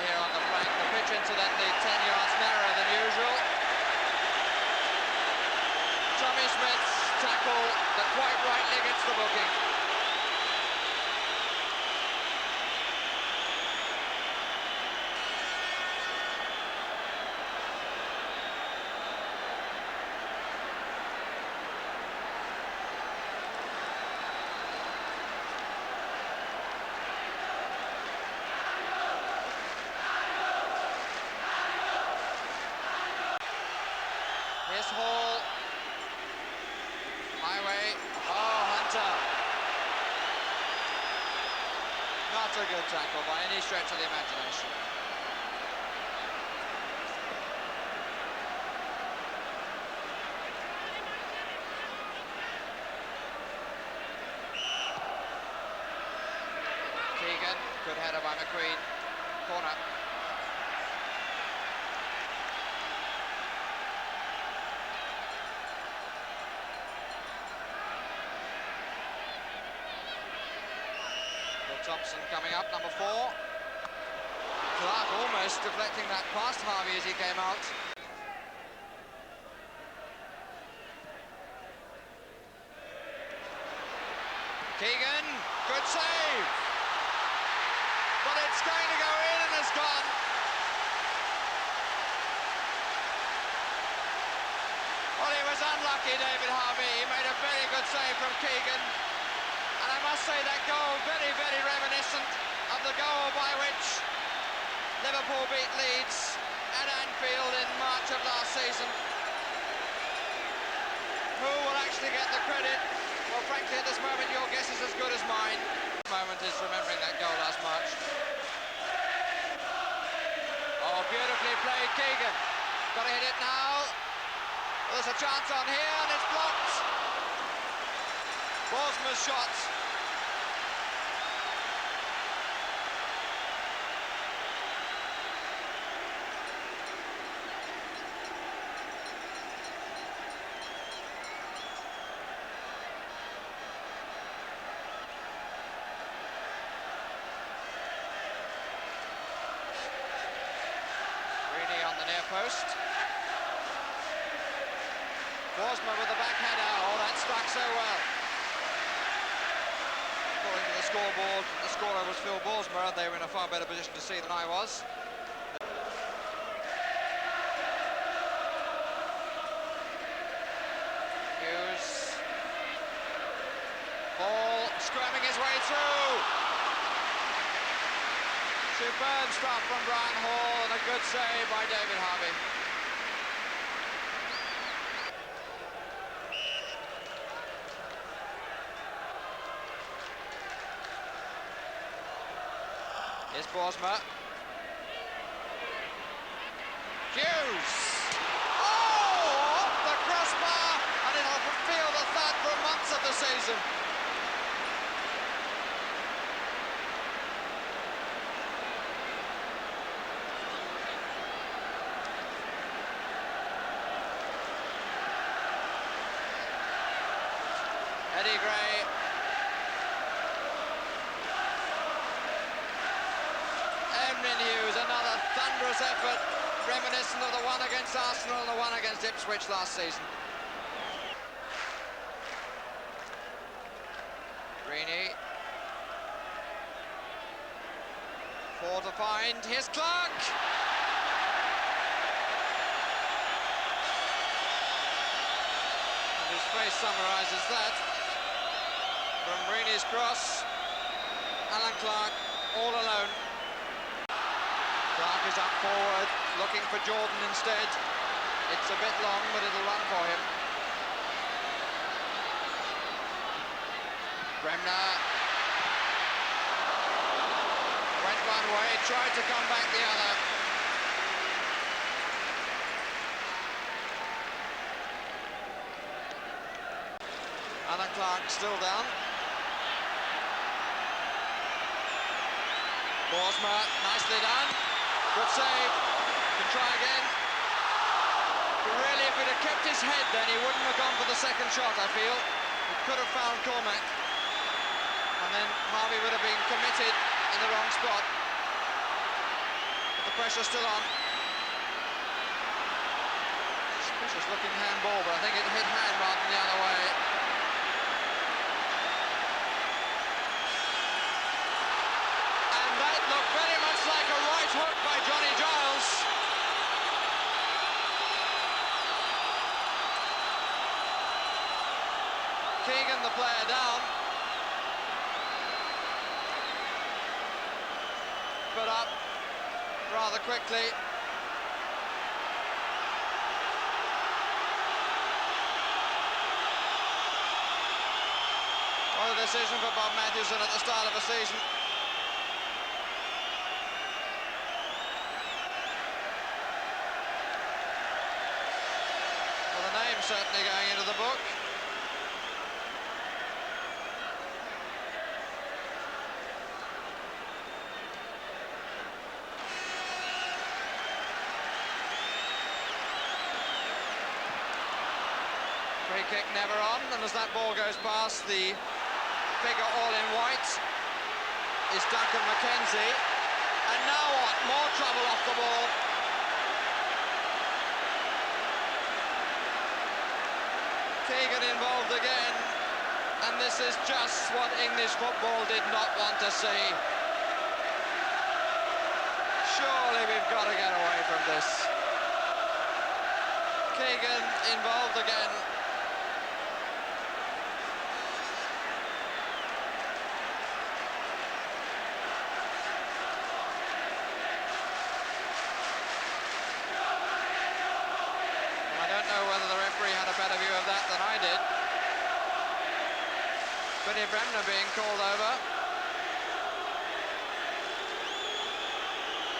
here on the flank. The pitch, incidentally, 10 yards narrower than usual. Tommy Smith's tackle that quite rightly gets the booking. Here's Hall. Highway. Oh, Hunter. Not a good tackle by any stretch of the imagination. Keegan, good header by McQueen. Corner. Thompson coming up, number 4. Clark almost deflecting that past Harvey as he came out. Keegan, good save! But it's going to go in and it's gone. Well, he was unlucky, David Harvey. He made a very good save from Keegan. And I must say that goal very, very reminiscent of the goal by which Liverpool beat Leeds at Anfield in March of last season. Who will actually get the credit? Well, frankly, at this moment, your guess is as good as mine. The moment is remembering that goal last March. Oh, beautifully played, Keegan. Got to hit it now. There's a chance on here, and it's blocked. Bosma's shot. Really on the near post. Bosma with the backhander. Oh, that struck so well. According to the scoreboard, the scorer was Phil Bosma. They were in a far better position to see than I was. Hughes. Ball scrumming his way through. Superb stuff from Brian Hall and a good save by David Harvey. Here's Bosma. Hughes! Oh! Off the crossbar! And it'll feel the third for months of the season. Eddie Gray. Hughes, another thunderous effort, reminiscent of the one against Arsenal and the one against Ipswich last season. Greeny. 4 to find, here's Clark! And his face summarises that. From Greeny's cross, Alan Clark all alone. Clark is up forward, looking for Jordan instead. It's a bit long, but it'll run for him. Bremner went one way, tried to come back the other. Alan Clark still down. Bosma, nicely done. Good save. Can try again. But really, if he'd have kept his head, then he wouldn't have gone for the second shot, I feel. He could have found Cormac. And then Harvey would have been committed in the wrong spot. pressure still on. Suspicious looking handball, but I think it hit hand rather than the other way. And that looked very much like a right hook by Johnny Giles. Keegan, the player, down. But up rather quickly. What a decision for Bob Matthewson at the start of a season. Well, the name's certainly going into the book. Free kick never on, and as that ball goes past, the figure all in white is Duncan McKenzie. And now what? More trouble off the ball. Keegan involved again, and this is just what English football did not want to see. Surely we've got to get away from this. Keegan involved again. Whether the referee had a better view of that than I did. Billy Bremner being called over.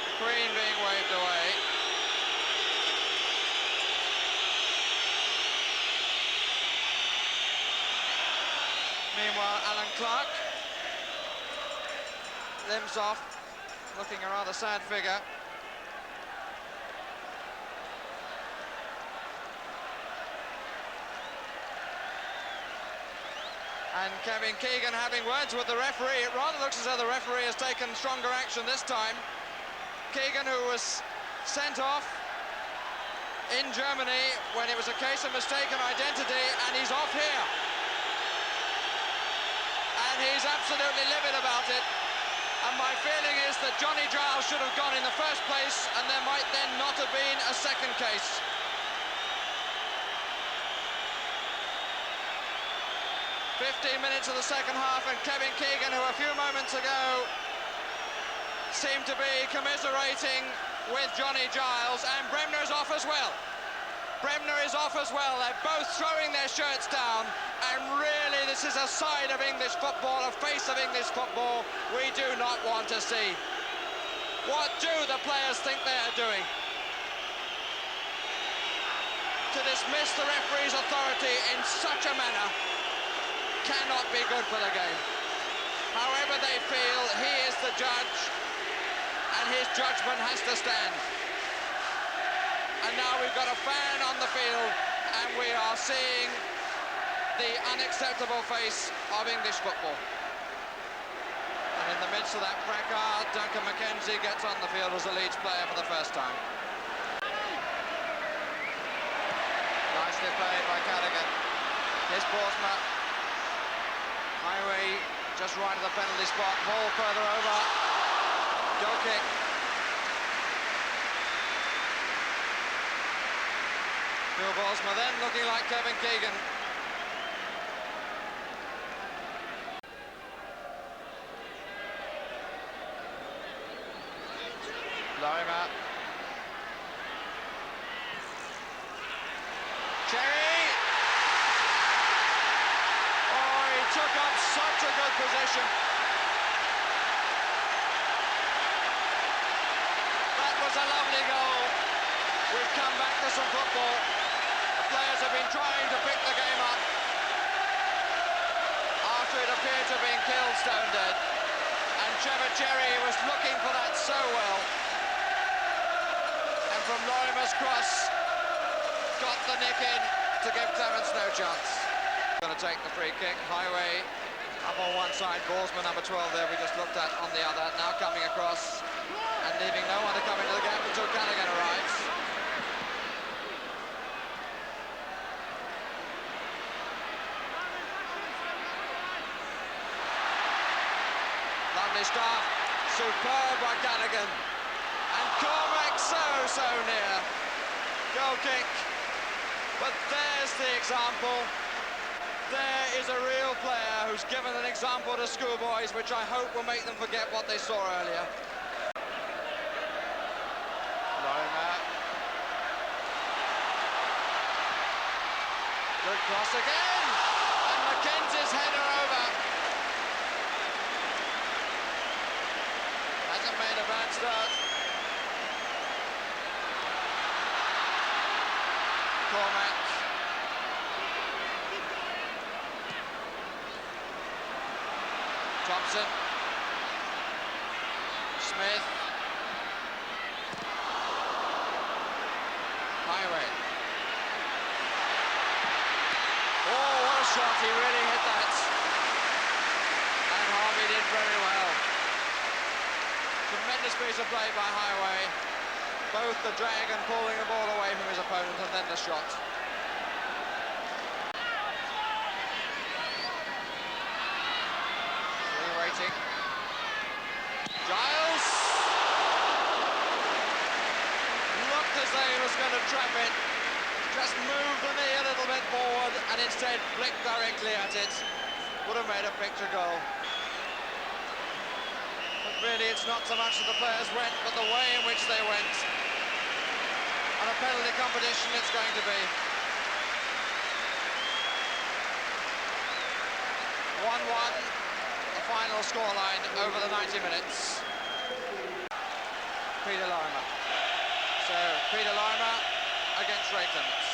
The Queen being waved away. Meanwhile, Alan Clark, limbs off, looking a rather sad figure. And Kevin Keegan having words with the referee. It rather looks as though the referee has taken stronger action this time. Keegan, who was sent off in Germany when it was a case of mistaken identity, and he's off here. And he's absolutely livid about it. And my feeling is that Johnny Giles should have gone in the first place, and there might then not have been a second case. "15 minutes of the second half, and Kevin Keegan, who a few moments ago seemed to be commiserating with Johnny Giles, and Bremner's off as well. Bremner is off as well. They're both throwing their shirts down, and really this is a side of English football, a face of English football we do not want to see. What do the players think they are doing? To dismiss the referee's authority in such a manner cannot be good for the game. However they feel, he is the judge, and his judgment has to stand. And now we've got a fan on the field, and we are seeing the unacceptable face of English football. And in the midst of that fracas, Duncan McKenzie gets on the field as a Leeds player for the first time. Nicely played by Cardigan. Here's Borsma. Highway just right of the penalty spot. Hall further over. Goal kick. Bill Borsma then looking like Kevin Keegan. Blow him out. Cherry! Oh, he took up such a good position. That was a lovely goal. We've come back to some football. The players have been trying to pick the game up after it appeared to have been killed stone dead. And Trevor Cherry was looking for that so well. And from Lorimer's cross, got the nick in to give Clements no chance. Going to take the free kick. Highway up on one side, Borsma number 12 there we just looked at on the other. Now coming across, and leaving no one to come into the gap until Callaghan arrives. Lovely start, superb by Callaghan, and Cormac so near. Goal kick, but there's the example. There is a real player who's given an example to schoolboys, which I hope will make them forget what they saw earlier. Lorimer. Good cross again, and McKenzie's header over. Hasn't made a bad start. Cormac. Thompson. Smith. Highway. Oh, what a shot, he really hit that. And Harvey did very well. Tremendous piece of play by Highway. Both the drag and pulling the ball away from his opponent, and then the shot. Still waiting. Giles! Looked as though he was going to trap it. Just moved the knee a little bit forward and instead flicked directly at it. Would have made a picture goal. But really, it's not so much that the players went, but the way in which they went. And a penalty competition it's going to be. 1-1, the final scoreline over the 90 minutes. Peter Lorimer. So, Peter Lorimer against Ray Clements.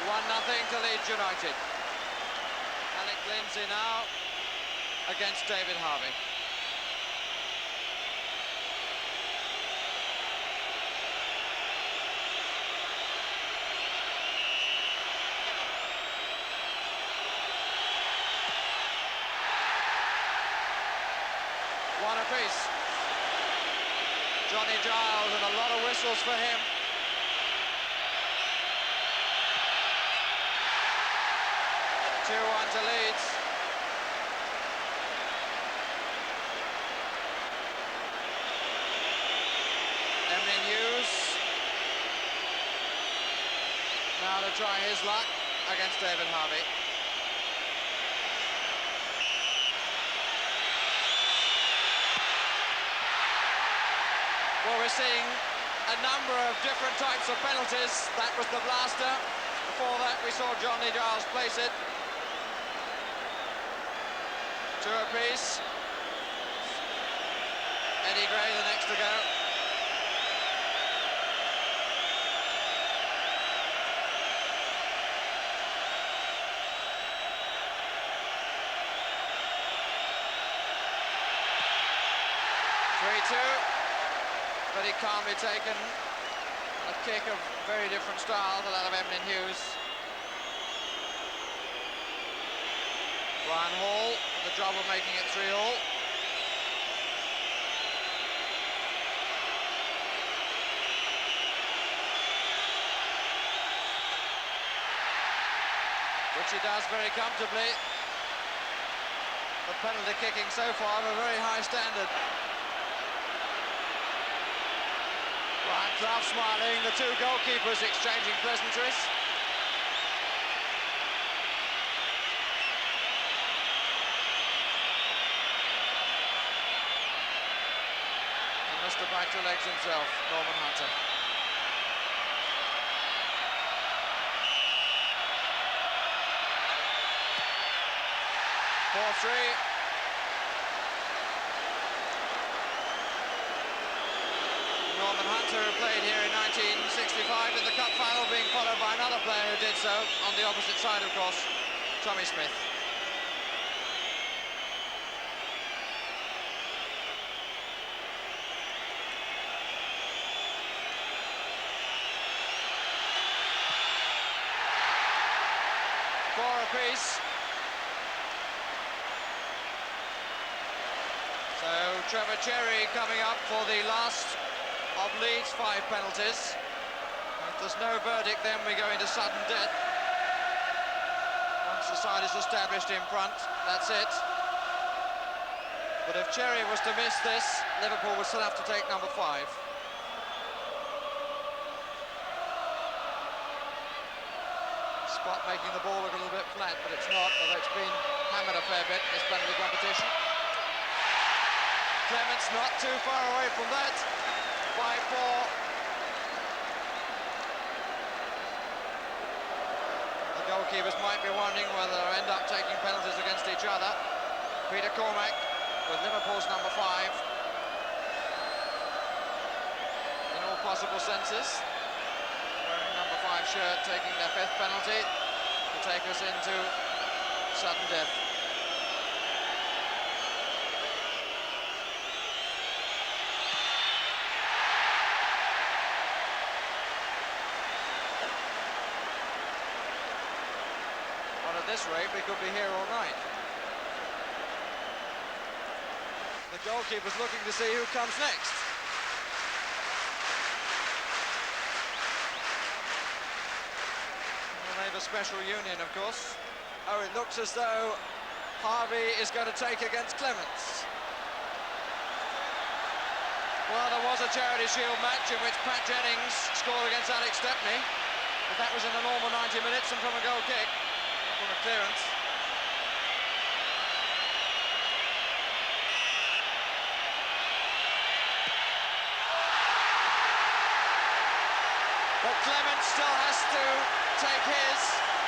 1-0 to Leeds United. Alec Lindsay now against David Harvey. One apiece. Johnny Giles, and a lot of whistles for him. Two-1 to Leeds. Emlyn Hughes. Now to try his luck against David Harvey. Well, we're seeing a number of different types of penalties. That was the blaster. Before that, we saw Johnny Giles place it. Two apiece. Eddie Gray the next to go. But he can't be taken. A kick of very different style to that of Emlyn Hughes. Ryan Hall, the job of making it 3-all. Which he does very comfortably. The penalty kicking so far of a very high standard. Ryan Clough smiling, the two goalkeepers exchanging pleasantries. And Mr. Back to legs himself, Norman Hunter. Norman Hunter, who played here in 1965 in the cup final, being followed by another player who did so on the opposite side, of course, Tommy Smith. Four apiece. Trevor Cherry coming up for the last of Leeds' 5 penalties. If there's no verdict, then we go into sudden death. Once the side is established in front, that's it. But if Cherry was to miss this, Liverpool would still have to take number 5. Spot making the ball look a little bit flat, but it's not, although it's been hammered a fair bit in this penalty competition. Clements not too far away from that. 5-4. The goalkeepers might be wondering whether they'll end up taking penalties against each other. Peter Cormack with Liverpool's number 5. In all possible senses. Wearing number 5 shirt, taking their 5th penalty to take us into sudden death. Well, at this rate, we could be here all night. The goalkeeper's looking to see who comes next. They have a special union, of course. Oh, it looks as though Harvey is going to take against Clements. Well, there was a Charity Shield match in which Pat Jennings scored against Alex Stepney, but that was in a normal 90 minutes and from a goal kick, from a clearance. But Clements still has to take his.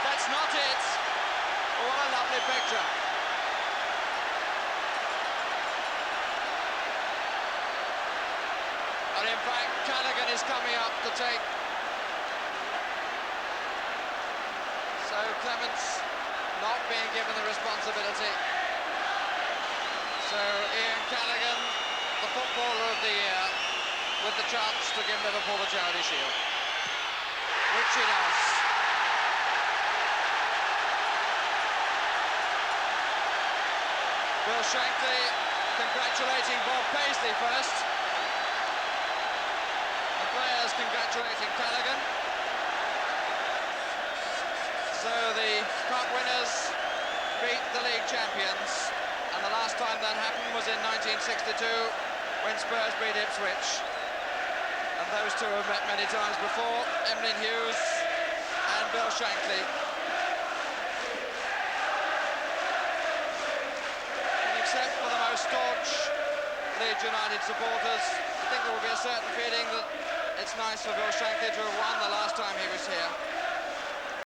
That's not it. Oh, what a lovely picture. And in fact, Callaghan is coming up to take. So Clements not being given the responsibility. So Ian Callaghan, the footballer of the year, with the chance to give Liverpool the Charity Shield. Which he does. Bill Shankly congratulating Bob Paisley first. The players congratulating Callaghan. So the cup winners beat the league champions. And the last time that happened was in 1962 when Spurs beat Ipswich. And those two have met many times before, Emlyn Hughes and Bill Shankly. And except for the most staunch Leeds United supporters, I think there will be a certain feeling that it's nice for Bill Shankly to have won the last time he was here.